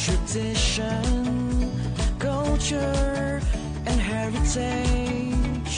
tradition, culture, and heritage.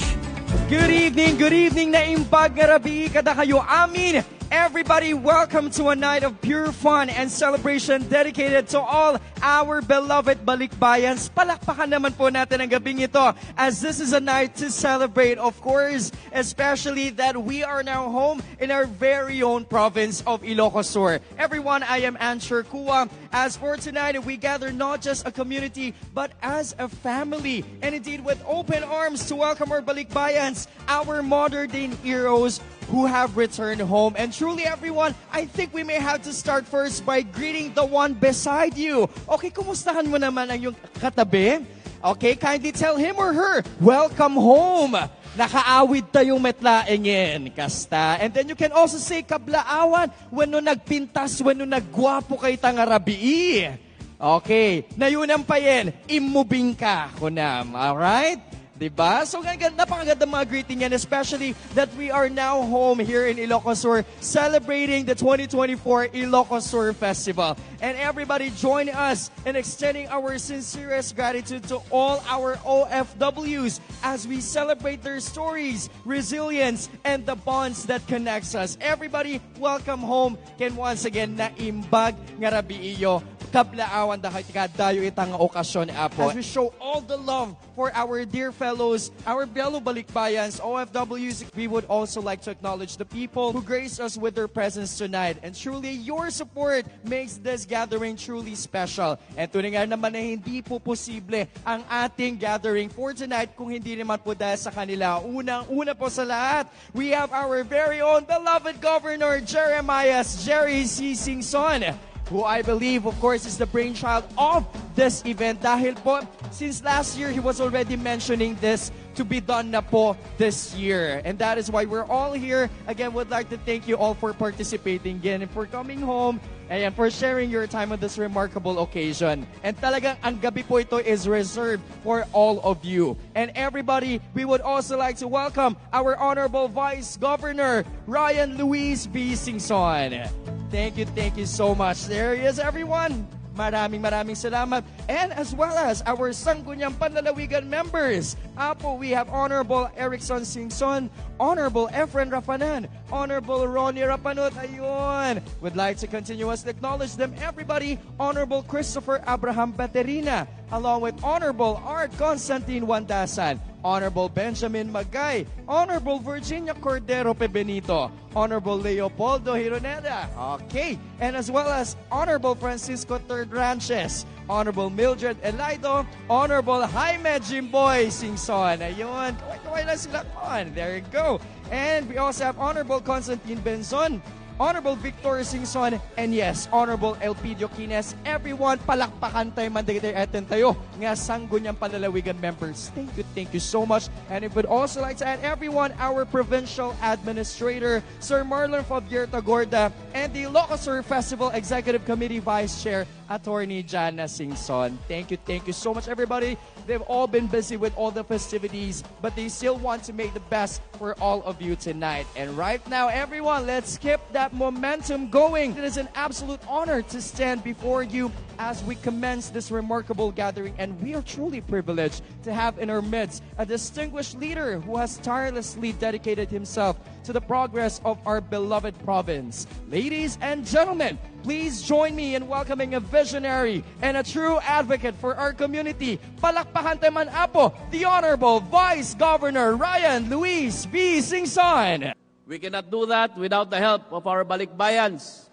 Good evening na imbag nga rabi kada kayo amin. Everybody, welcome to a night of pure fun and celebration dedicated to all our beloved Balikbayans. Palakpakan naman po natin ang gabing ito as this is a night to celebrate, of course, especially that we are now home in our very own province of Ilocos Sur. Everyone, I am Ancher Cua. As for tonight, we gather not just a community, but as a family. And indeed, with open arms to welcome our Balikbayans, our modern-day heroes who have returned home. And truly, everyone, I think we may have to start first by greeting the one beside you. Okay, kumustahan mo naman ang iyong katabi? Okay, kindly tell him or her, welcome home. Nakaawid tayong metlaengin, kasta. And then you can also say kablaawan when no nagpintas, when no naggwapo kay tangarabii. Okay, nayunang payen, imubing ka, kunam. Alright? Diba? So napakaganda mga greeting yan, especially that we are now home here in Ilocos Sur celebrating the 2024 Ilocos Sur Festival. And everybody join us in extending our sincerest gratitude to all our OFWs as we celebrate their stories, resilience, and the bonds that connects us. Everybody, welcome home. Can once again naimbag nga rabi iyo kablaawan dahil dayo itang okasyon apo. As we show all the love for our dear fellows, our fellow Balikbayans, OFWs, we would also like to acknowledge the people who grace us with their presence tonight. And truly, your support makes this gathering truly special. And tunay nga naman na hindi po posible ang ating gathering for tonight kung hindi naman po dahil sa kanila. Unang-una po sa lahat, we have our very own beloved Governor Jerry C. Singson, who I believe, of course, is the brainchild of this event. Dahil po, since last year, he was already mentioning this to be done na po this year. And that is why we're all here. Again, would like to thank you all for participating again and for coming home and for sharing your time on this remarkable occasion. And talagang ang gabi po ito is reserved for all of you. And everybody, we would also like to welcome our Honorable Vice Governor, Ryan Luis B. Singson. Thank you so much. There he is, everyone. Maraming salamat. And as well as our Sangguniang Panlalawigan members. Apo, we have Honorable Erickson Singson, Honorable Efren Rafanan, Honorable Ronnie Rapanot. Ayun. Would like to continuously acknowledge them, everybody. Honorable Christopher Abraham Baterina, along with Honorable Art Constantine Wandasan, Honorable Benjamin Magay, Honorable Virginia Cordero Pebenito, Honorable Leopoldo Hironeda, okay, and as well as Honorable Francisco Third Ranches, Honorable Mildred Elido, Honorable Jaime Jimboy Singson. Ayun, kaway lang sila on. There you go. And we also have Honorable Constantine Benzon, Honorable Victor Singson, and yes, Honorable Elpidio Quines. Everyone, palakpakan tayo, mandigay etin tayo, nga Sangguniang Panlalawigan members. Thank you so much. And if would also like to add everyone, our Provincial Administrator, Sir Marlon Fabierta Gorda, and the Ilocos Sur Festival Executive Committee Vice Chair, Attorney Jana Singson. Thank you so much, everybody. They've all been busy with all the festivities, but they still want to make the best for all of you tonight. And right now, everyone, let's keep that momentum going. It is an absolute honor to stand before you as we commence this remarkable gathering, and we are truly privileged to have in our midst a distinguished leader who has tirelessly dedicated himself to the progress of our beloved province. Ladies and gentlemen, please join me in welcoming a visionary and a true advocate for our community. Palakpakan tayo man apo, the Honorable Vice Governor Ryan Luis B. Singson. We cannot do that without the help of our Balikbayans.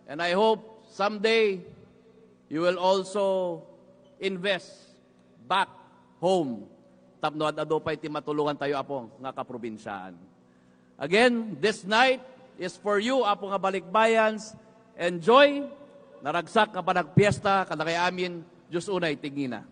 And I hope someday you will also invest back home. Tapno at adopay ti matulungan tayo apo nga kaprobinsyaan. Again, this night is for you apo nga Balikbayans. Enjoy, naragsak nga panagpiesta, kada kay amin, Diyos unay tingina.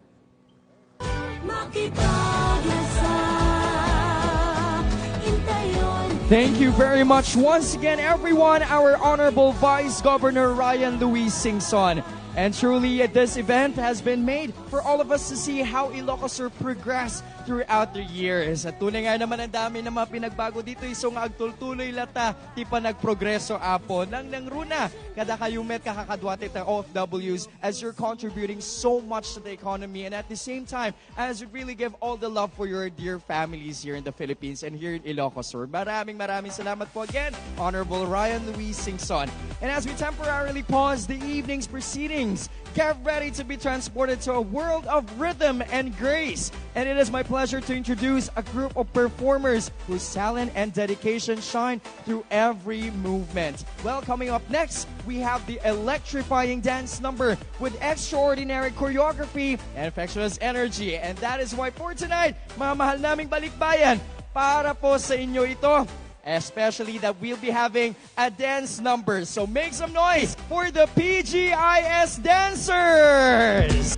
Thank you very much once again, everyone, our Honorable Vice Governor Ryan Luis Singson. And truly, this event has been made for all of us to see how Ilocos Sur progressed throughout the years. At tunay nga naman ang dami na mga pinagbago dito. Iso nga agtultuloy lata, ti pa nagprogreso apo. Nang runa, kada kayo met kakakadwatit ng OFWs as you're contributing so much to the economy and at the same time, as you really give all the love for your dear families here in the Philippines and here in Ilocos Sur. Maraming salamat po again, Honorable Ryan Luis Singson. And as we temporarily pause the evening's proceedings, get ready to be transported to a world of rhythm and grace. And it is my pleasure to introduce a group of performers whose talent and dedication shine through every movement. Well, coming up next, we have the electrifying dance number with extraordinary choreography and infectious energy. And that is why for tonight, mga mahal naming Balikbayan, para po sa inyo ito, especially that we'll be having a dance number. So make some noise for the PGIS dancers!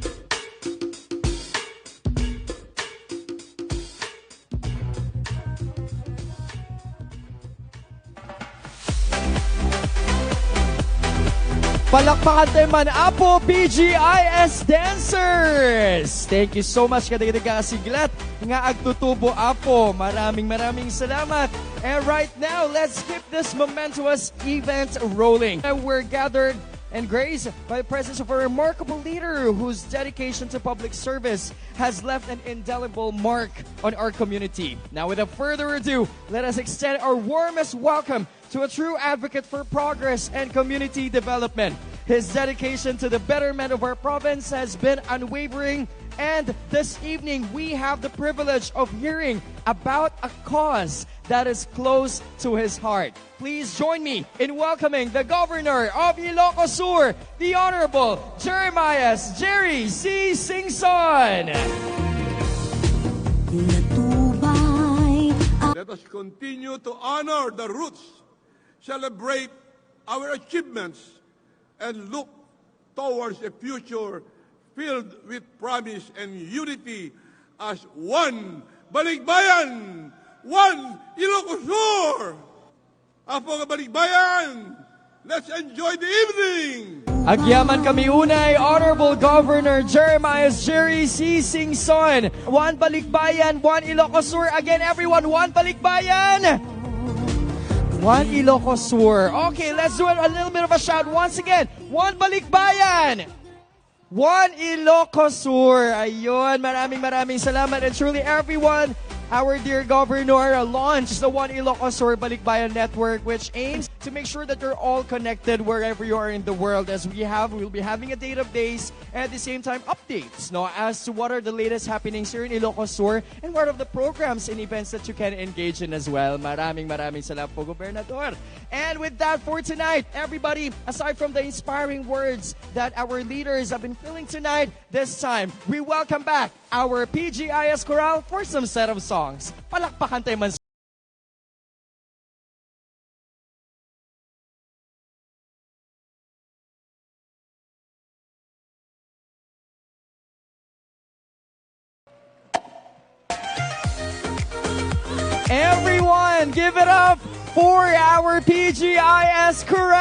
Palakpakan tayo man, Apo PGIS dancers! Thank you so much kadagdagang siglat nga agtutubo, Apo. Maraming salamat. And right now, let's keep this momentous event rolling. We're gathered and graced by the presence of a remarkable leader whose dedication to public service has left an indelible mark on our community. Now, without further ado, let us extend our warmest welcome to a true advocate for progress and community development. His dedication to the betterment of our province has been unwavering, and this evening we have the privilege of hearing about a cause that is close to his heart. Please join me in welcoming the Governor of Ilocos Sur, the Honorable Jerry C. Singson. Let us continue to honor the roots, celebrate our achievements, and look towards a future filled with promise and unity as one Balikbayan, one Ilocos Sur. Apo nga Balikbayan, let's enjoy the evening! Agyaman kami unay, Honorable Governor Jerry C. Singson. One Balikbayan, one Ilocos Sur. Again, everyone, one Balikbayan, one Ilocos Sur. Okay, let's do it a little bit of a shout once again. One Balikbayan, one Ilocos Sur. Ayun, maraming salamat. And truly everyone, our dear Governor launched the One Ilocos Sur Balikbayan Network, which aims to make sure that you're all connected wherever you are in the world. As we'll be having a database and at the same time updates as to what are the latest happenings here in Ilocos Sur and what are the programs and events that you can engage in as well. Maraming salamat po, Gobernador. And with that for tonight, everybody, aside from the inspiring words that our leaders have been feeling tonight, this time we welcome back our PGIS Chorale for some set of songs. Palakpakan tayo man. Everyone, give it up for our PGIS Chorale!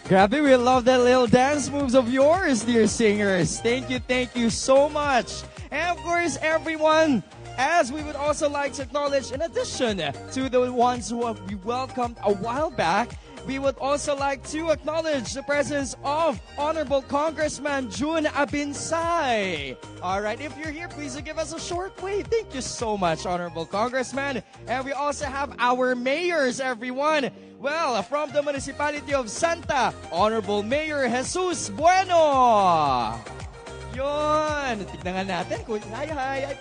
Grabe, we love that little dance moves of yours, dear singers. Thank you so much. And of course, everyone, as we would also like to acknowledge, in addition to the ones who have been welcomed a while back, we would also like to acknowledge the presence of Honorable Congressman Jun Abinsay. All right, if you're here, please give us a short wave. Thank you so much, Honorable Congressman. And we also have our mayors, everyone. Well, from the municipality of Santa, Honorable Mayor Jesus Bueno. Yun. Tignan nga natin kung hi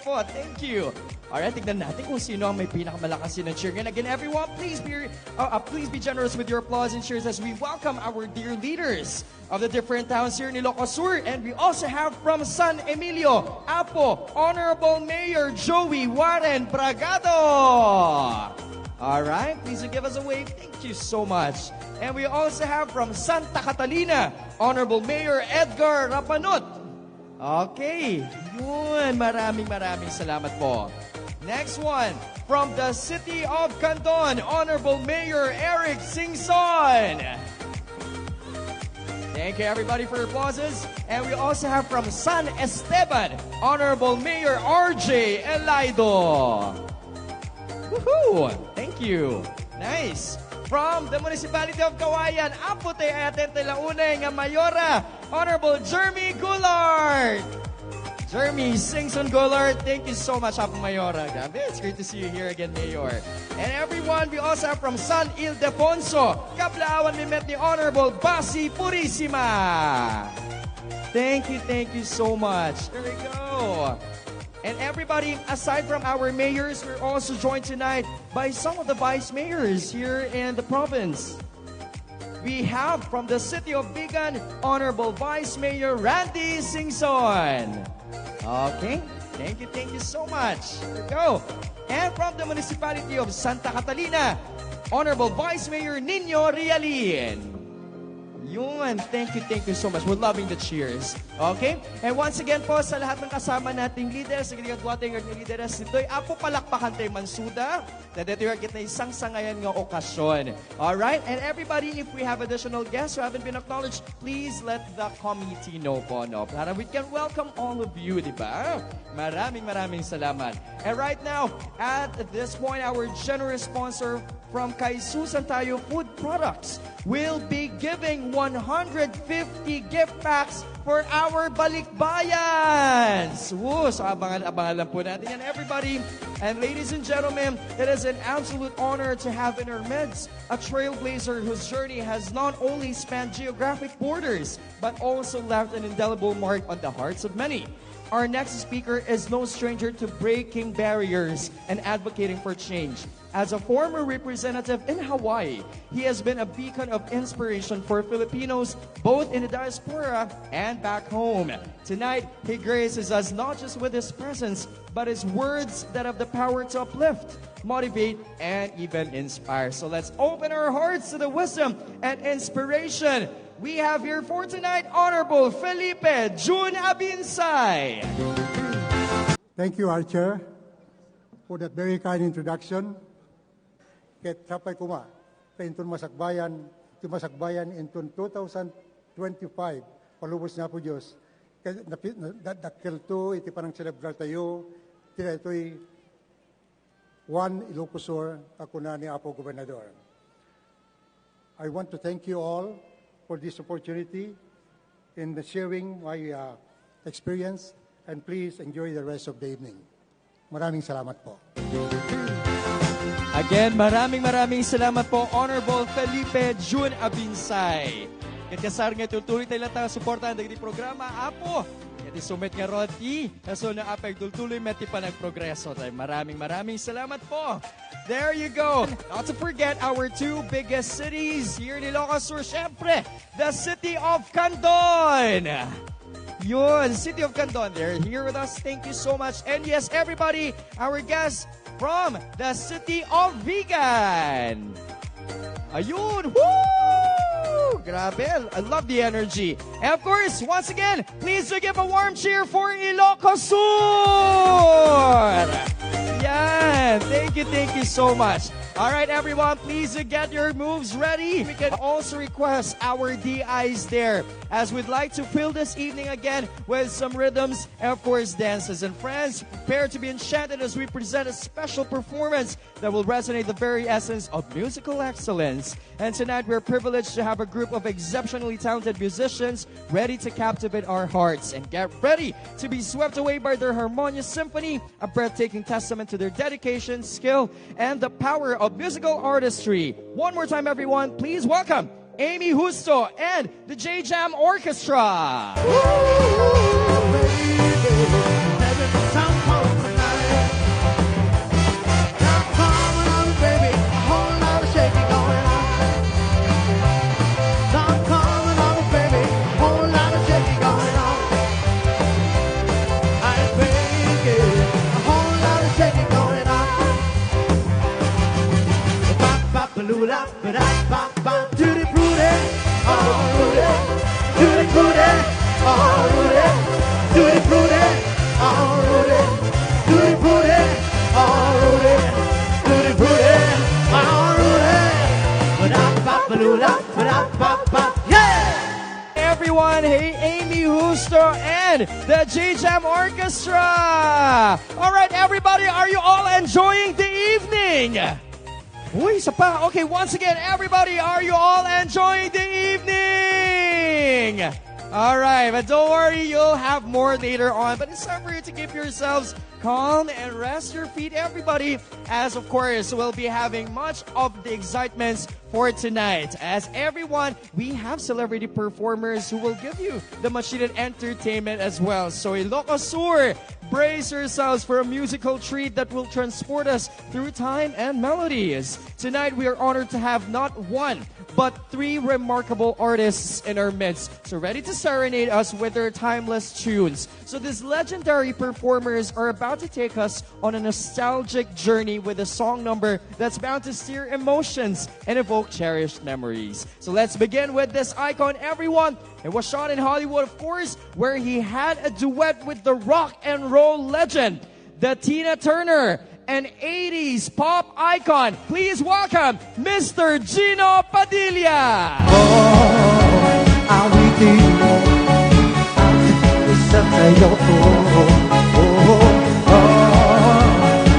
po. Thank you. Alright, tignan natin kung sino ang may pinakamalakas ng cheer. And again, everyone, please be generous with your applause and cheers as we welcome our dear leaders of the different towns here in Ilocos Sur. And we also have from San Emilio, Apo, Honorable Mayor Joey Warren Bragado. Alright, please give us a wave. Thank you so much. And we also have from Santa Catalina, Honorable Mayor Edgar Rapanut. Okay, yun. Maraming salamat po. Next one, from the City of Canton, Honorable Mayor Eric Singson. Thank you everybody for your applauses. And we also have from San Esteban, Honorable Mayor RJ Elaido. Woohoo! Thank you. Nice. From the Municipality of Kawayan, Apute Ayatente Launay nga Mayora, Honorable Jeremy Goulart. Jeremy Singson Goulart, thank you so much, Apo Mayora. Grabe, it's great to see you here again, Mayor. And everyone, we also have from San Ildefonso, Kaplaawan, we met the Honorable Basi Purisima. Thank you so much. There we go. And everybody, aside from our mayors, we're also joined tonight by some of the vice mayors here in the province. We have from the city of Bigan, Honorable Vice Mayor Randy Singson. Okay, thank you so much. Here we go. And from the municipality of Santa Catalina, Honorable Vice Mayor Nino Rialin. Yun, thank you so much. We're loving the cheers. Okay? And once again po, sa lahat ng kasama nating leaders, sa ginagawating ng leaders, ito'y apo palakpakan tayo mansuda, na dito yung kita isang sangayan ng okasyon. Alright? And everybody, if we have additional guests who haven't been acknowledged, please let the committee know po, no? Para we can welcome all of you, di ba? Maraming salamat. And right now, at this point, our generous sponsor from Kaisusan Tayo Food Products will be giving 150 gift packs for our Balikbayans. Woo! So abangan lang po natin yan, everybody. And ladies and gentlemen, it is an absolute honor to have in our midst a trailblazer whose journey has not only spanned geographic borders, but also left an indelible mark on the hearts of many. Our next speaker is no stranger to breaking barriers and advocating for change. As a former representative in Hawaii, he has been a beacon of inspiration for Filipinos, both in the diaspora and back home. Tonight, he graces us not just with his presence, but his words that have the power to uplift, motivate, and even inspire. So let's open our hearts to the wisdom and inspiration we have here for tonight, Honorable Felipe Jun Abinsay. Thank you, Archer, for that very kind introduction. Ket sapay kuma, intun masakbayan intun 2025, palubos na po Diyos. Dakil to, iti parang celebrar tayo, tila ito'y Ilocos Sur, ako na ni Apo Gobernador. I want to thank you all for this opportunity in sharing my experience, and please enjoy the rest of the evening. Maraming salamat po. Again, maraming salamat po, Honorable Felipe Jun Abinsay. Ket kasar nga tutuloy tayo lang suportahan dagiti programa, Apo. Ket sumit nga roti, kaso na apay tuloy meti pa nagprogreso. Maraming salamat po. There you go. Not to forget our two biggest cities here in Ilocos Sur, syempre, the city of Candon. Yun, City of Candon, they're here with us. Thank you so much. And yes, everybody, our guests from the city of Vigan. Ayun, woo! Grabe, I love the energy. And of course, once again, please do give a warm cheer for Ilocos Sur! Yan, thank you so much. All right, everyone, please get your moves ready. We can also request our DIs there, as we'd like to fill this evening again with some rhythms and, of course, dances. And friends, prepare to be enchanted as we present a special performance that will resonate the very essence of musical excellence. And tonight, we're privileged to have a group of exceptionally talented musicians ready to captivate our hearts. And get ready to be swept away by their harmonious symphony, a breathtaking testament to their dedication, skill, and the power of musical artistry. One more time, everyone, please welcome Amy Justo and the J-Jam Orchestra. everyone. Hey, Amy Husto and the J-Jam Orchestra. All right, everybody, are you all enjoying the evening? Uy, isa pa. Okay, once again, everybody, are you all enjoying the evening? All right, but don't worry, you'll have more later on. But it's time for you to keep yourselves calm and rest your feet, everybody, as of course we'll be having much of the excitements for tonight. As everyone, we have celebrity performers who will give you the much-needed entertainment as well. So Ilocos Sur, brace yourselves for a musical treat that will transport us through time and melodies. Tonight, we are honored to have not one, but three remarkable artists in our midst. So ready to serenade us with their timeless tunes. So these legendary performers are about to take us on a nostalgic journey with a song number that's bound to stir emotions and evoke cherished memories. So let's begin with this icon, everyone. It was shot in Hollywood, of course, where he had a duet with the rock and roll legend, the Tina Turner, an 80s pop icon. Please welcome Mr. Gino Padilla. Awitin mo isa sa'yo ko.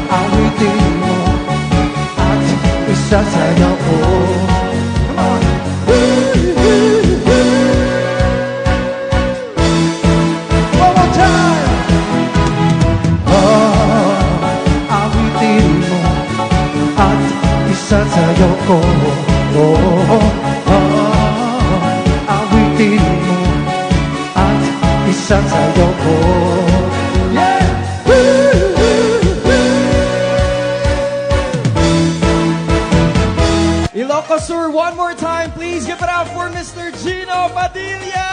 Awitin mo at isa sa'yo ko. One more time. Awitin mo at isa sa'yo ko. Awitin mo at isa sa'yo ko. Yeah! Ilocos Sur, one more time, please give it out for Mr. Gino Padilla!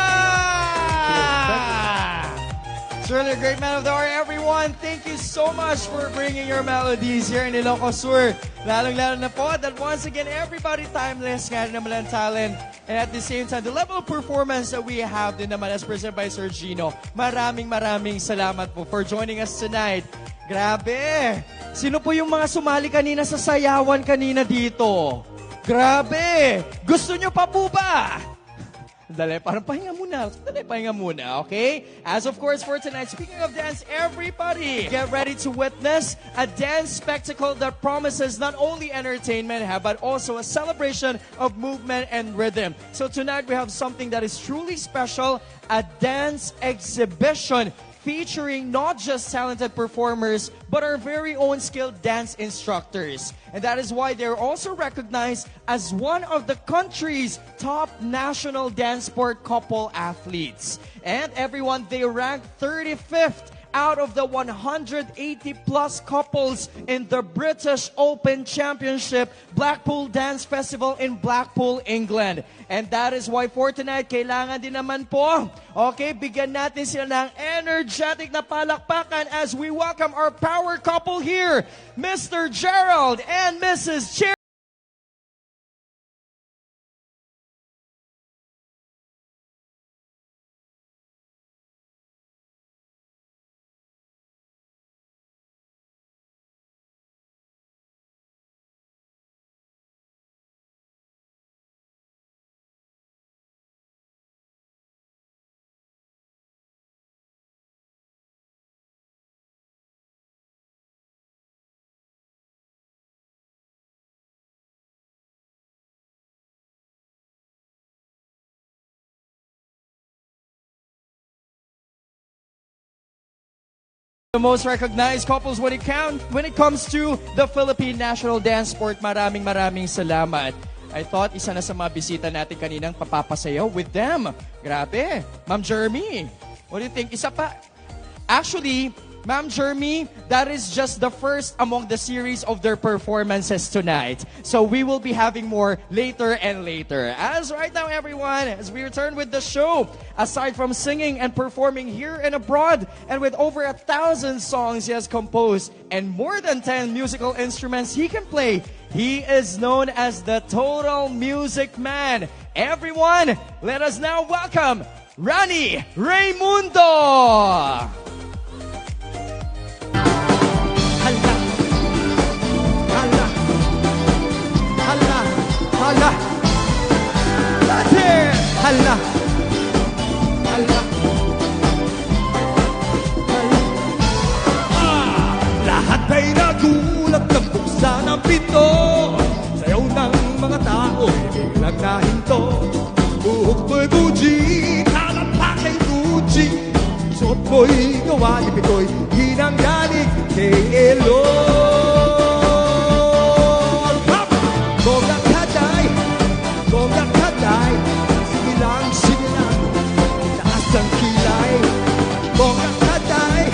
Surely a great man of the hour, everyone. Thank you so much for bringing your melodies here in Ilocos Sur. Lalong-lalo na po that once again, everybody timeless nga rin naman ang talent. And at the same time, the level of performance that we have din naman as presented by Sir Gino. Maraming salamat po for joining us tonight. Grabe! Sino po yung mga sumali kanina sa sayawan kanina dito? Grabe! Gusto nyo pa po ba? Dali, parang pahinga muna, okay? As of course, for tonight, speaking of dance, everybody, get ready to witness a dance spectacle that promises not only entertainment, but also a celebration of movement and rhythm. So tonight, we have something that is truly special, a dance exhibition featuring not just talented performers, but our very own skilled dance instructors. And that is why they're also recognized as one of the country's top national dance sport couple athletes. And everyone, they ranked 35th out of the 180-plus couples in the British Open Championship Blackpool Dance Festival in Blackpool, England. And that is why for tonight, kailangan din naman po, okay, bigyan natin sila ng energetic na palakpakan as we welcome our power couple here, Mr. Gerald and Mrs. Cher. The most recognized couples when it comes to the Philippine National Dance Sport. Maraming salamat. I thought isa na sa mga bisita natin kaninang papapasayaw with them. Grabe. Ma'am Jeremy, what do you think? Isa pa. Actually, Ma'am Jeremy, that is just the first among the series of their performances tonight. So we will be having more later and later. As right now, everyone, as we return with the show, aside from singing and performing here and abroad, and with over 1,000 songs he has composed and more than 10 musical instruments he can play, he is known as the Total Music Man. Everyone, let us now welcome Rani Raimundo. Hala, hala, Suot mo'y buji, kalapakay buji. Suot mo'y gawa, ipit ko'y hinanggaling kay Elon. Bongga kaday, sige lang, itaas ang kilay. Bongga kaday,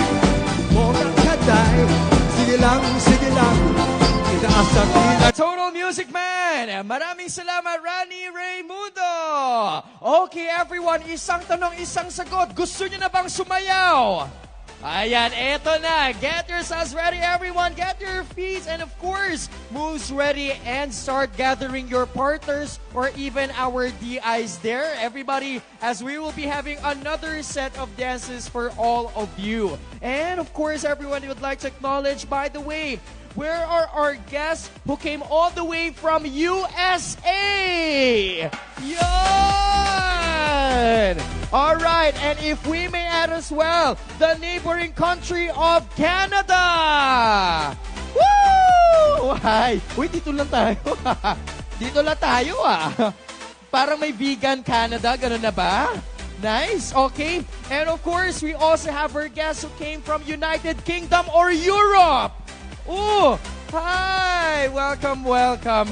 sige lang, itaas ang kilay. Total Music Man! Maraming salamat, Rani Raymundo! Okay, everyone, isang tanong, isang sagot. Gusto niyo na bang sumayaw? Ayan, eto na. Get yourselves ready, everyone. Get your feet and, of course, moves ready and start gathering your partners or even our DIs there. Everybody, as we will be having another set of dances for all of you. And, of course, everyone would like to acknowledge, by the way, where are our guests who came all the way from USA? Yan! All right, and if we may add as well, the neighboring country of Canada! Woo! Hi! Uy, dito lang tayo. Dito lang tayo Parang may vegan Canada, ganun na ba? Nice, okay. And of course, we also have our guests who came from United Kingdom or Europe. Oh, hi! Welcome.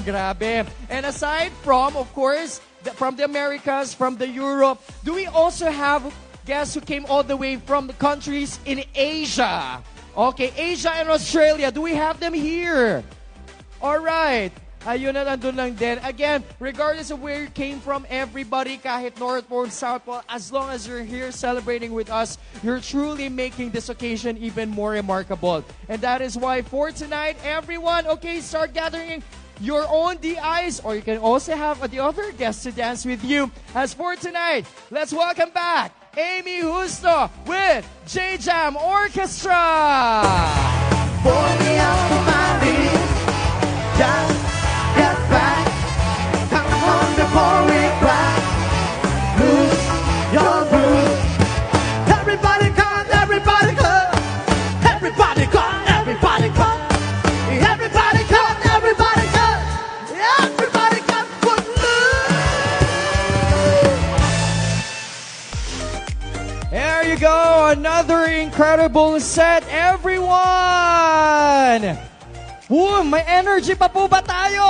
Grabe. And aside from, of course, from the Americas, from the Europe, do we also have guests who came all the way from the countries in Asia? Okay, Asia and Australia. Do we have them here? All right. Ayun na, nandun lang din. Again, regardless of where you came from, everybody, kahit North Pole, South Pole, as long as you're here celebrating with us, you're truly making this occasion even more remarkable. And that is why for tonight, everyone, okay, start gathering your own DIs, or you can also have the other guests to dance with you. As for tonight, let's welcome back Amy Justo with J-Jam Orchestra! Pour me out of my knees, just get back. Come on before we crack. Lose your groove. Everybody come, everybody come. Everybody come, everybody come. Everybody come, everybody come. Everybody come, put There you go, another incredible set, everyone! Woo, may energy pa po ba tayo?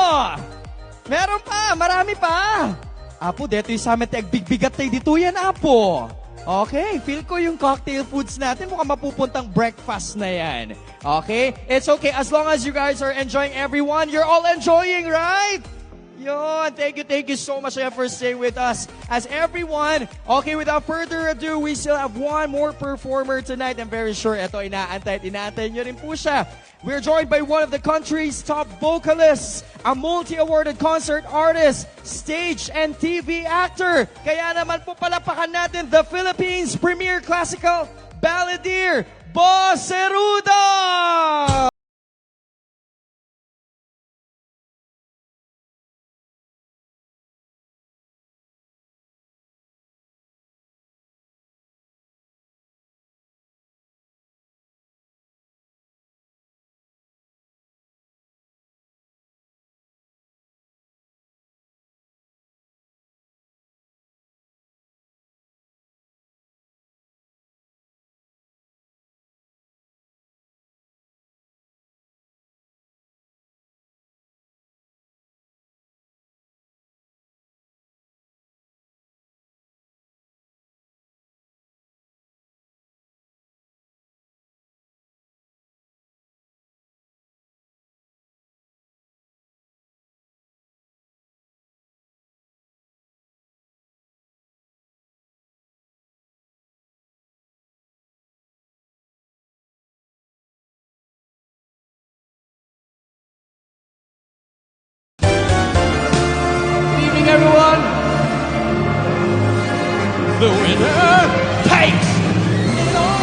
Meron pa, marami pa. Apo, dito yung sa amin, agbigat tayo dito yan, Apo. Okay, feel ko yung cocktail foods natin, mukhang mapupuntang breakfast na yan. Okay, it's okay, as long as you guys are enjoying, everyone, you're all enjoying, right? Yon, thank you so much for staying with us. As everyone, okay, without further ado, we still have one more performer tonight. I'm very sure ito inaantay nyo rin po siya. We're joined by one of the country's top vocalists, a multi-awarded concert artist, stage and TV actor. Kaya naman po palapakan natin the Philippines' premier classical balladeer, Boss Cerudo! Everyone, the winner takes it all.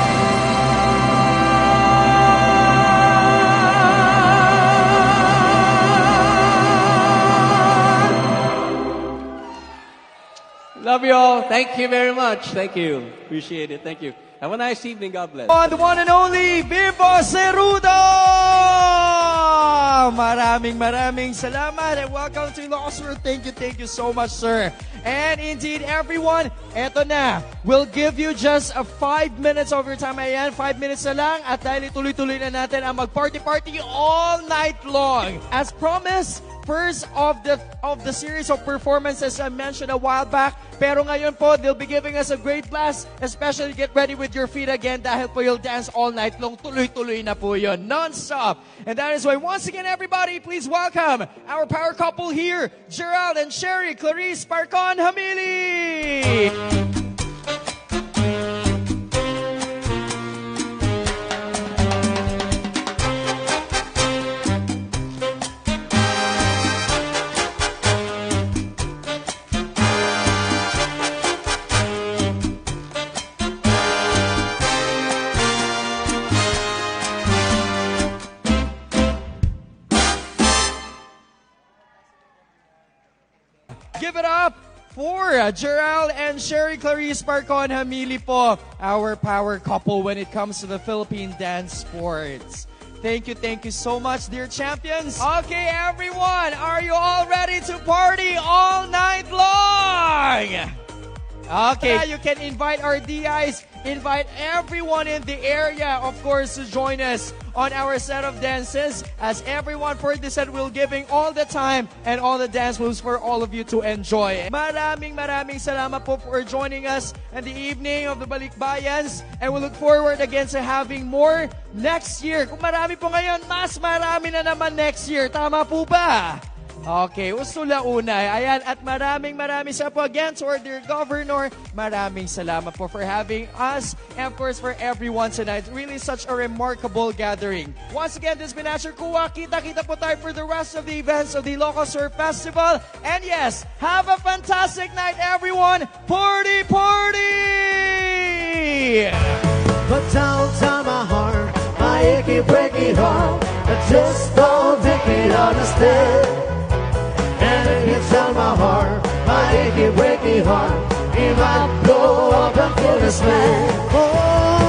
Love you all. Thank you very much. Thank you. Appreciate it. Thank you. Have a nice evening. God bless. On the one and only Vivo Cerudo! Wow! Maraming salamat and welcome to Ilocos Sur. Thank you so much, sir. And indeed, everyone, eto na. We'll give you just 5 minutes of your time. Ayan, 5 minutes na lang at dahil ituloy-tuloy na natin ang mag-party-party all night long. As promised, first of the series of performances I mentioned a while back. Pero ngayon po, they'll be giving us a great blast. Especially get ready with your feet again dahil po you'll dance all night long. Tuloy-tuloy na po yun. Non-stop. And that is why once again, everybody, please welcome our power couple here, Gerald and Sherry Clarice Parcon Hamili. Give it up for Gerald and Sherry Clarice Parcon Hamili po, our power couple when it comes to the Philippine dance sports. Thank you so much, dear champions. Okay, everyone, are you all ready to party all night long? Okay, you can invite our DIs, invite everyone in the area, of course, to join us on our set of dances. As everyone for this set will giving all the time and all the dance moves for all of you to enjoy. Maraming salamat po for joining us in the evening of the Balikbayans. And we look forward again to having more next year. Kung marami po ngayon, mas marami na naman next year. Tama po ba? Okay, usula una. Ayan, at maraming sa po again to our dear governor. Maraming salamat po for having us and of course for everyone tonight. Really such a remarkable gathering. Once again, this has been Ancher Cua. Kita-kita po tayo for the rest of the events of the Ilocos Sur Festival. And yes, have a fantastic night, everyone. Party! But down my heart, my achy breaky heart, I just don't think it understand. And if you tell my heart, my achy breaky heart, it might blow up and kill this man. Oh,